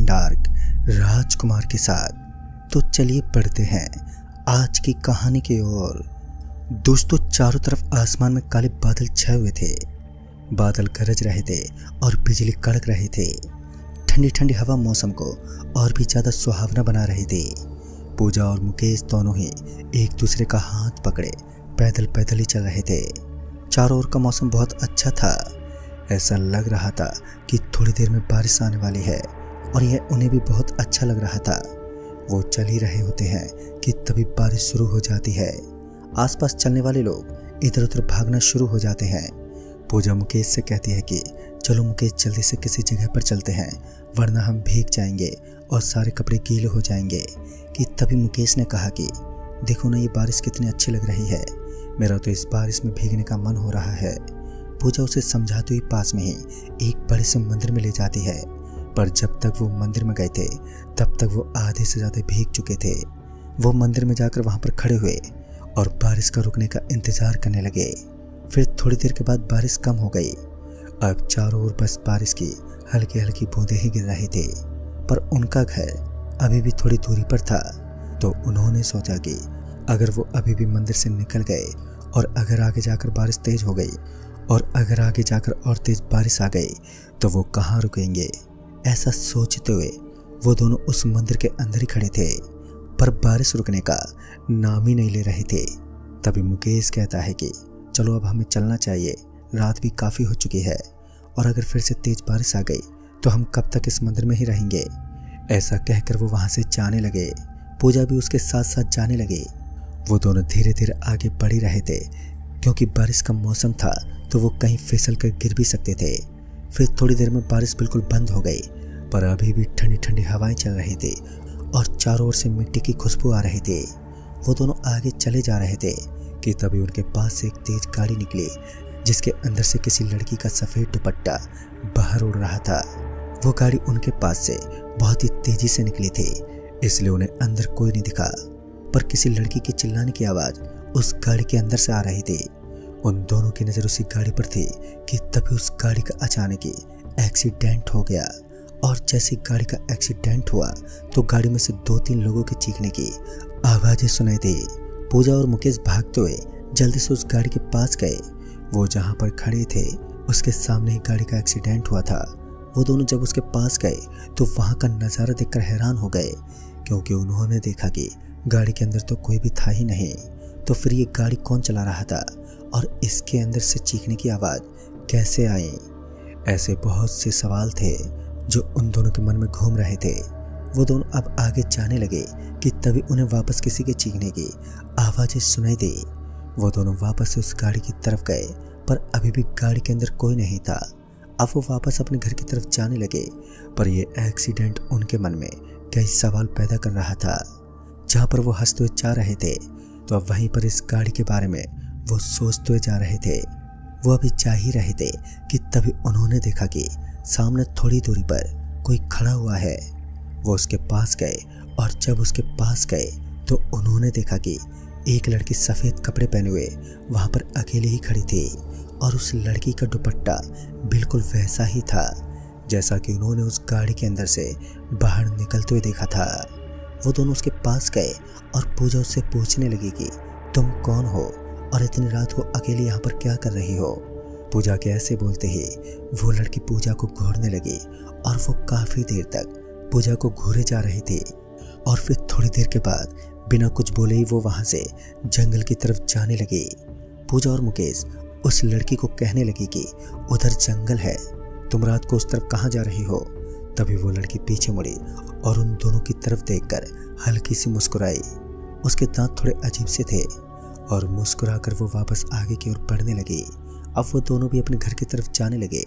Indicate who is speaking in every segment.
Speaker 1: Dark राजकुमार के साथ। तो चलिए पढ़ते हैं आज की कहानी की ओर। दोस्तों, चारों तरफ आसमान में काले बादल छाए हुए थे। बादल गरज रहे थे और बिजली कड़क रहे थे। ठंडी ठंडी हवा मौसम को और भी ज्यादा सुहावना बना रही थी। पूजा और मुकेश दोनों ही एक दूसरे का हाथ पकड़े पैदल पैदल ही चल रहे थे। चारों ओर का मौसम बहुत अच्छा था। ऐसा लग रहा था कि थोड़ी देर में बारिश आने वाली है और यह उन्हें भी बहुत अच्छा लग रहा था। वो चल ही रहे होते हैं कि तभी बारिश शुरू हो जाती है। आसपास चलने वाले लोग इधर उधर भागना शुरू हो जाते हैं। पूजा मुकेश से कहती है कि चलो मुकेश, जल्दी से किसी जगह पर चलते हैं वरना हम भीग जाएंगे और सारे कपड़े गीले हो जाएंगे। कि तभी मुकेश ने कहा कि देखो ना, ये बारिश कितनी अच्छी लग रही है, मेरा तो इस बारिश में भीगने का मन हो रहा है। पूजा उसे समझाते हुए पास में ही एक बड़े से मंदिर में ले जाती है। पर जब तक वो मंदिर में गए थे तब तक वो आधे से ज्यादा भीग चुके थे। वो मंदिर में जाकर वहां पर खड़े हुए और बारिश का रुकने का इंतजार करने लगे। फिर थोड़ी देर के बाद बारिश कम हो गई। अब चारों ओर बस बारिश की हल्की हल्की बूंदें ही गिर रही थी। पर उनका घर अभी भी थोड़ी दूरी पर था। तो उन्होंने सोचा कि अगर वो अभी भी मंदिर से निकल गए और अगर आगे जाकर बारिश तेज हो गई और अगर आगे जाकर और तेज बारिश आ गई तो वो कहाँ रुकेंगे। ऐसा सोचते हुए वो दोनों उस मंदिर के अंदर ही खड़े थे। पर बारिश रुकने का नाम ही नहीं ले रहे थे। तभी मुकेश कहता है कि चलो अब हमें चलना चाहिए, रात भी काफ़ी हो चुकी है और अगर फिर से तेज बारिश आ गई तो हम कब तक इस मंदिर में ही रहेंगे। ऐसा कहकर वो वहाँ से जाने लगे। पूजा भी उसके साथ साथ जाने लगी। वो दोनों धीरे धीरे आगे बढ़ ही रहे थे क्योंकि बारिश का मौसम था तो वो कहीं फिसल कर गिर भी सकते थे। फिर थोड़ी देर में बारिश बिल्कुल बंद हो गई, पर अभी भी ठंडी ठंडी हवाएं चल रही थी और चारों ओर से मिट्टी की खुशबू आ रही थी। वो दोनों आगे चले जा रहे थे कि तभी उनके पास से एक तेज गाड़ी निकली जिसके अंदर से किसी लड़की का सफ़ेद दुपट्टा बाहर उड़ रहा था। वो गाड़ी उनके पास से बहुत ही तेजी से निकली थी, इसलिए उन्हें अंदर कोई नहीं दिखा। पर किसी लड़की की चिल्लाने की आवाज़ उस गाड़ी के अंदर से आ रही थी। उन दोनों की नज़र उसी गाड़ी पर थी कि तभी उस गाड़ी का अचानक ही एक्सीडेंट हो गया। और जैसे गाड़ी का एक्सीडेंट हुआ तो गाड़ी में से 2-3 लोगों के चीखने की आवाज़ें सुनाई दी। पूजा और मुकेश भागते हुए जल्दी से उस गाड़ी के पास गए। वो जहाँ पर खड़े थे उसके सामने ही गाड़ी का एक्सीडेंट हुआ था। वो दोनों जब उसके पास गए तो वहाँ का नज़ारा देखकर हैरान हो गए क्योंकि उन्होंने देखा कि गाड़ी के अंदर तो कोई भी था ही नहीं। तो फिर ये गाड़ी कौन चला रहा था और इसके अंदर से चीखने की आवाज़ कैसे आई। ऐसे बहुत से सवाल थे जो उन दोनों के मन में घूम रहे थे। वो दोनों अब आगे जाने लगे कि तभी उन्हें वापस किसी के चीखने की आवाज़ें सुनाई दी। वो दोनों वापस से उस गाड़ी की तरफ गए पर अभी भी गाड़ी के अंदर कोई नहीं था। अब वो वापस अपने घर की तरफ जाने लगे पर यह एक्सीडेंट उनके मन में कई सवाल पैदा कर रहा था। जहाँ पर वो हंसते हुए जा रहे थे तो अब वहीं पर इस गाड़ी के बारे में वो सोचते हुए जा रहे थे। वो अभी जा ही रहे थे कि तभी उन्होंने देखा कि सामने थोड़ी दूरी पर कोई खड़ा हुआ है। वो उसके पास गए और जब उसके पास गए तो उन्होंने देखा कि एक लड़की सफ़ेद कपड़े पहने हुए वहाँ पर अकेले ही खड़ी थी और उस लड़की का दुपट्टा बिल्कुल वैसा ही था जैसा कि उन्होंने उस गाड़ी के अंदर से बाहर निकलते हुए देखा था। वो दोनों उसके पास गए और पूजा उससे पूछने लगी कि तुम कौन हो और इतनी रात को अकेले यहाँ पर क्या कर रही हो। पूजा के ऐसे बोलते ही वो लड़की पूजा को घूरने लगी और वो काफ़ी देर तक पूजा को घूरे जा रही थी। और फिर थोड़ी देर के बाद बिना कुछ बोले ही वो वहाँ से जंगल की तरफ जाने लगी। पूजा और मुकेश उस लड़की को कहने लगी कि उधर जंगल है, तुम रात को उस तरफ कहाँ जा रही हो। तभी वो लड़की पीछे मुड़ी और उन दोनों की तरफ देखकर हल्की सी मुस्कुराई। उसके दांत थोड़े अजीब से थे और मुस्कुराकर वो वापस आगे की ओर बढ़ने लगी। अब वो दोनों भी अपने घर की तरफ जाने लगे।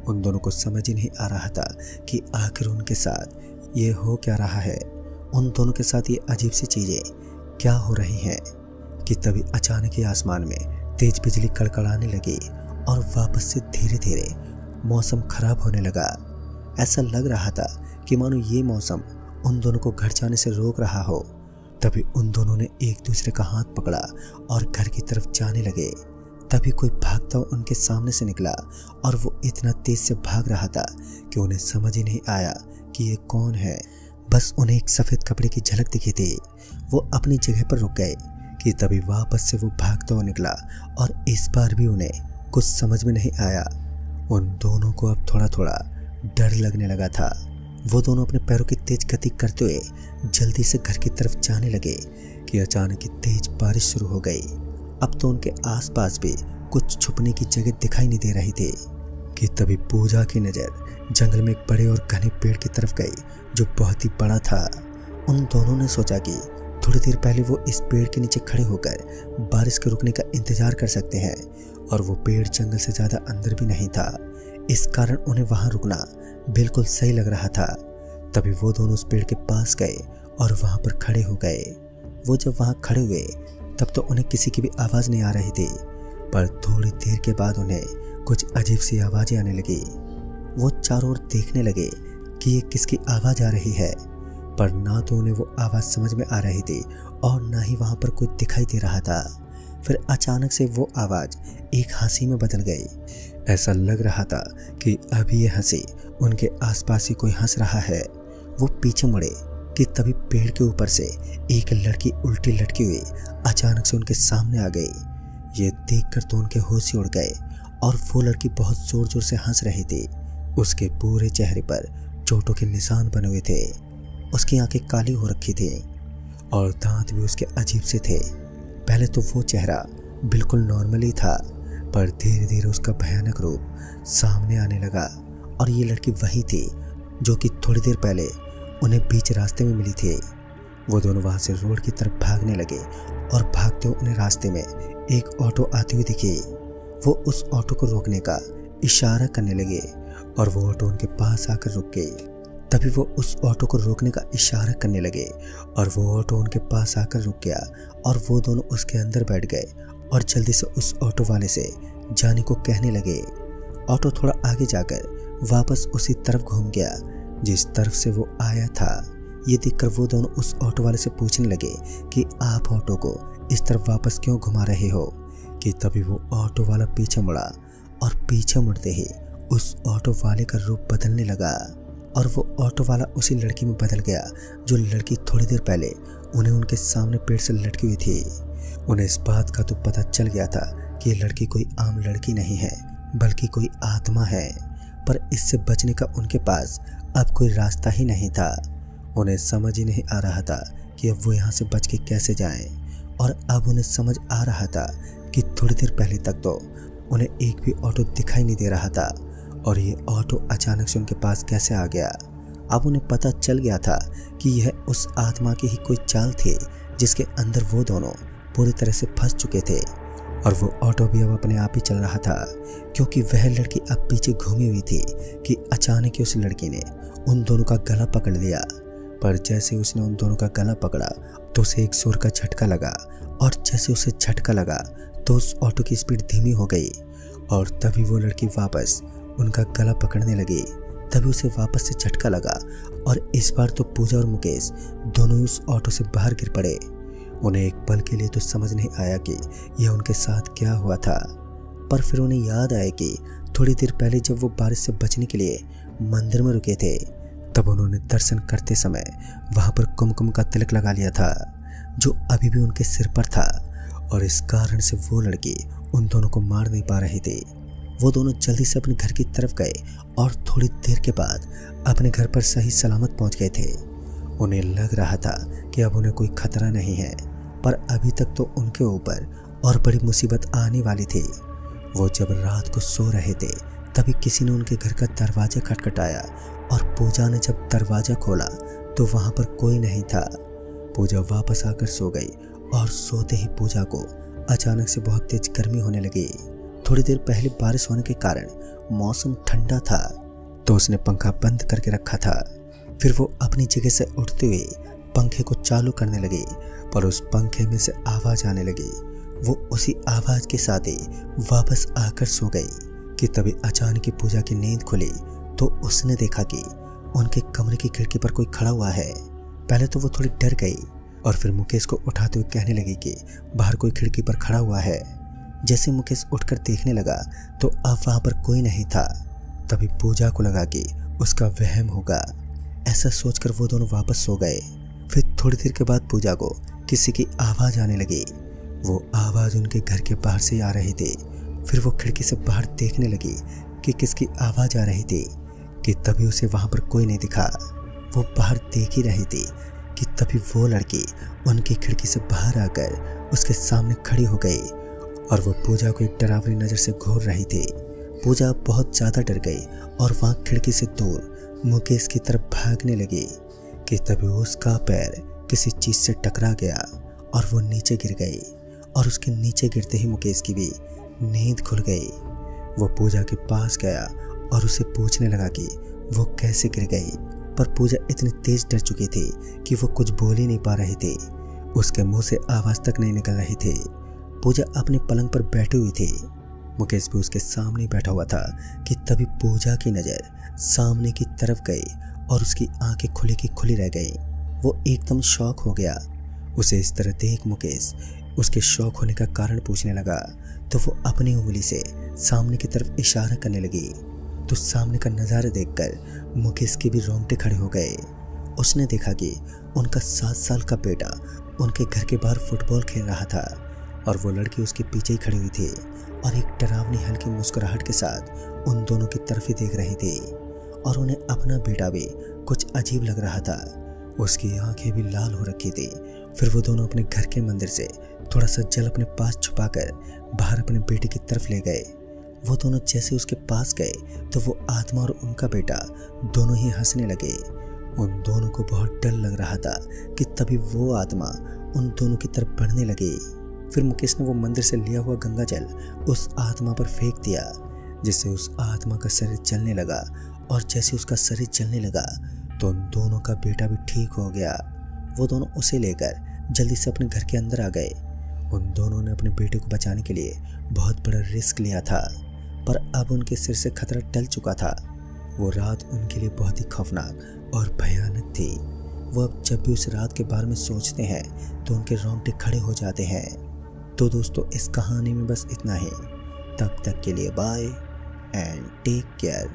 Speaker 1: उन दोनों को समझ ही नहीं आ रहा था कि आखिर उनके साथ ये हो क्या रहा है। उन दोनों के साथ ये अजीब सी चीज़ें क्या हो रही हैं कि तभी अचानक ही आसमान में तेज बिजली कड़कड़ाने लगी और वापस से धीरे धीरे मौसम खराब होने लगा। ऐसा लग रहा था कि मानो ये मौसम उन दोनों को घर जाने से रोक रहा हो। तभी उन दोनों ने एक दूसरे का हाथ पकड़ा और घर की तरफ जाने लगे। तभी कोई भागता हुआ उनके सामने से निकला और वो इतना तेज से भाग रहा था कि उन्हें समझ ही नहीं आया कि ये कौन है। बस उन्हें एक सफ़ेद कपड़े की झलक दिखी थी। वो अपनी जगह पर रुक गए कि तभी वापस से वो भागता हुआ निकला और इस बार भी उन्हें कुछ समझ में नहीं आया। उन दोनों को अब थोड़ा थोड़ा डर लगने लगा था। वो दोनों अपने पैरों की तेज गति करते हुए जल्दी से घर की तरफ जाने लगे कि अचानक ही तेज बारिश शुरू हो गई। अब तो उनके आसपास भी कुछ छुपने की जगह दिखाई नहीं दे रही थी कि तभी पूजा की नज़र जंगल में एक बड़े और घने पेड़ की तरफ गई जो बहुत ही बड़ा था। उन दोनों ने सोचा कि थोड़ी देर पहले वो इस पेड़ के नीचे खड़े होकर बारिश के रुकने का इंतजार कर सकते हैं और वो पेड़ जंगल से ज़्यादा अंदर भी नहीं था। इस कारण उन्हें वहाँ रुकना बिल्कुल सही लग रहा था। तभी वो दोनों उस पेड़ के पास गए और वहाँ पर खड़े हो गए। वो जब वहाँ खड़े हुए तब तो उन्हें किसी की भी आवाज़ नहीं आ रही थी, पर थोड़ी देर के बाद उन्हें कुछ अजीब सी आवाज़ें आने लगी। वो चारों ओर देखने लगे कि ये किसकी आवाज़ आ रही है, पर ना तो उन्हें वो आवाज़ समझ में आ रही थी और ना ही वहाँ पर कोई दिखाई दे रहा था। फिर अचानक से वो आवाज़ एक हंसी में बदल गई। ऐसा लग रहा था कि अभी ये हंसी उनके आसपास ही कोई हंस रहा है। वो पीछे मुड़े कि तभी पेड़ के ऊपर से एक लड़की उल्टी लटकी हुई अचानक से उनके सामने आ गई। ये देखकर तो उनके होश ही उड़ गए और वो लड़की बहुत जोर जोर से हंस रही थी। उसके पूरे चेहरे पर चोटों के निशान बने हुए थे। उसकी आंखें काली हो रखी थी और दांत भी उसके अजीब से थे। पहले तो वो चेहरा बिल्कुल नॉर्मल ही था, पर धीरे धीरे उसका भयानक रूप सामने आने लगा। और ये लड़की वही थी जो कि थोड़ी देर पहले उन्हें बीच रास्ते में मिली थी। वो दोनों वहाँ से रोड की तरफ भागने लगे और भागते हुए उन्हें रास्ते में एक ऑटो आती हुई दिखी। वो उस ऑटो को रोकने का इशारा करने लगे और वो ऑटो उनके पास आकर रुक गई। तभी वो उस ऑटो को रोकने का इशारा करने लगे और वो ऑटो उनके पास आकर रुक गया और वो दोनों उसके अंदर बैठ गए और जल्दी से उस ऑटो वाले से जाने को कहने लगे। ऑटो थोड़ा आगे जाकर वापस उसी तरफ घूम गया जिस तरफ से वो आया था। ये देखकर वो दोनों उस ऑटो वाले से पूछने लगे कि आप ऑटो को इस तरफ वापस क्यों घुमा रहे हो। कि तभी वो ऑटो वाला पीछे मुड़ा और पीछे मुड़ते ही उस ऑटो वाले का रूप बदलने लगा और वो ऑटो वाला उसी लड़की में बदल गया जो लड़की थोड़ी देर पहले उन्हें उनके सामने पेड़ से लटकी हुई थी। उन्हें इस बात का तो पता चल गया था कि ये लड़की कोई आम लड़की नहीं है बल्कि कोई आत्मा है, पर इससे बचने का उनके पास अब कोई रास्ता ही नहीं था। उन्हें समझ ही नहीं आ रहा था कि अब वो यहाँ से बच के कैसे जाएं। और अब उन्हें समझ आ रहा था कि थोड़ी देर पहले तक तो उन्हें एक भी ऑटो दिखाई नहीं दे रहा था और ये ऑटो अचानक से उनके पास कैसे आ गया। अब उन्हें पता चल गया था कि यह उस आत्मा की ही कोई चाल थी जिसके अंदर वो दोनों पूरी तरह से फंस चुके थे। और वो ऑटो भी अब अपने आप ही चल रहा था क्योंकि वह लड़की अब पीछे घूमी हुई थी कि अचानक ही उस लड़की ने उन दोनों का गला पकड़ लिया। पर जैसे उसने उन दोनों का गला पकड़ा तो उसे एक जोर का झटका लगा और जैसे उसे झटका लगा तो उस ऑटो की स्पीड धीमी हो गई और तभी वो लड़की वापस उनका गला पकड़ने लगी। तभी उसे वापस से झटका लगा और इस बार तो पूजा और मुकेश दोनों ही उस ऑटो से बाहर गिर पड़े। उन्हें एक पल के लिए तो समझ नहीं आया कि यह उनके साथ क्या हुआ था, पर फिर उन्हें याद आया कि थोड़ी देर पहले जब वो बारिश से बचने के लिए मंदिर में रुके थे तब उन्होंने दर्शन करते समय वहाँ पर कुमकुम का तिलक लगा लिया था जो अभी भी उनके सिर पर था और इस कारण से वो लड़की उन दोनों को मार नहीं पा रही थी। वो दोनों जल्दी से अपने घर की तरफ गए और थोड़ी देर के बाद अपने घर पर सही सलामत पहुंच गए थे। उन्हें लग रहा था कि अब उन्हें कोई खतरा नहीं है, पर अभी तक तो उनके ऊपर और बड़ी मुसीबत आने वाली थी। वो जब रात को सो रहे थे तभी किसी ने उनके घर का दरवाज़ा खटखटाया और पूजा ने जब दरवाज़ा खोला तो वहाँ पर कोई नहीं था। पूजा वापस आकर सो गई और सोते ही पूजा को अचानक से बहुत तेज गर्मी होने लगी। थोड़ी देर पहले बारिश होने के कारण मौसम ठंडा था तो उसने पंखा बंद करके रखा था। फिर वो अपनी जगह से उठते हुए पंखे को चालू करने लगी, पर उस पंखे में से आवाज़ आने लगी। वो उसी आवाज़ के साथ ही वापस आकर सो गई कि तभी अचानक ही पूजा की नींद खुली तो उसने देखा कि उनके कमरे की खिड़की पर कोई खड़ा हुआ है। पहले तो वो थोड़ी डर गई और फिर मुकेश को उठाते हुए कहने लगी कि बाहर कोई खिड़की पर खड़ा हुआ है। जैसे मुकेश उठकर देखने लगा तो अब वहाँ पर कोई नहीं था। तभी पूजा को लगा कि उसका वहम होगा। ऐसा सोचकर वो दोनों वापस सो गए। फिर थोड़ी देर के बाद पूजा को किसी की आवाज़ आने लगी। वो आवाज़ उनके घर के बाहर से आ रही थी। फिर वो खिड़की से बाहर देखने लगी कि किसकी आवाज़ आ रही थी कि तभी उसे वहाँ पर कोई नहीं दिखा। वो बाहर देख ही रही थी कि तभी वो लड़की उनकी खिड़की से बाहर आकर उसके सामने खड़ी हो गई और वो पूजा को एक डरावनी नज़र से घूर रही थी। पूजा बहुत ज़्यादा डर गई और वहाँ खिड़की से दूर मुकेश की तरफ भागने लगी कि तभी उसका पैर किसी चीज़ से टकरा गया और वो नीचे गिर गई और उसके नीचे गिरते ही मुकेश की भी नींद खुल गई। वो पूजा के पास गया और उसे पूछने लगा कि वो कैसे गिर गई, पर पूजा इतनी तेज डर चुकी थी कि वो कुछ बोल ही नहीं पा रही थी। उसके मुंह से आवाज़ तक नहीं निकल रही थी। पूजा अपने पलंग पर बैठी हुई थी। मुकेश भी उसके सामने बैठा हुआ था कि तभी पूजा की नज़र सामने की तरफ गई और उसकी आंखें खुली की खुली रह गई। वो एकदम शॉक हो गया। उसे इस तरह देख मुकेश उसके शॉक होने का कारण पूछने लगा तो वो अपनी उंगली से सामने की तरफ इशारा करने लगी। तो सामने का नज़ारा देखकर मुकेश के भी रोंगटे खड़े हो गए। उसने देखा कि उनका 7 साल का बेटा उनके घर के बाहर फुटबॉल खेल रहा था और वो लड़की उसके पीछे ही खड़ी हुई थी और एक डरावनी हल्की मुस्कुराहट के साथ उन दोनों की तरफ ही देख रही थी और उन्हें अपना बेटा भी कुछ अजीब लग रहा था। उसकी आंखें भी लाल हो रखी थी। फिर वो दोनों अपने घर के मंदिर से थोड़ा सा जल अपने पास छुपाकर बाहर अपने बेटे की तरफ ले गए। वो दोनों जैसे उसके पास गए तो वो आत्मा और उनका बेटा दोनों ही हंसने लगे। उन दोनों को बहुत डर लग रहा था कि तभी वो आत्मा उन दोनों की तरफ बढ़ने लगी। फिर मुकेश ने वो मंदिर से लिया हुआ गंगा जल उस आत्मा पर फेंक दिया, जिससे उस आत्मा का शरीर जलने लगा और जैसे उसका शरीर जलने लगा तो उन दोनों का बेटा भी ठीक हो गया। वो दोनों उसे लेकर जल्दी से अपने घर के अंदर आ गए। उन दोनों ने अपने बेटे को बचाने के लिए बहुत बड़ा रिस्क लिया था, पर अब उनके सिर से खतरा टल चुका था। वो रात उनके लिए बहुत ही खौफनाक और भयानक थी। वो अब जब भी उस रात के बारे में सोचते हैं तो उनके रोंगटे खड़े हो जाते हैं। तो दोस्तों, इस कहानी में बस इतना ही। तब तक के लिए बाय एंड टेक केयर।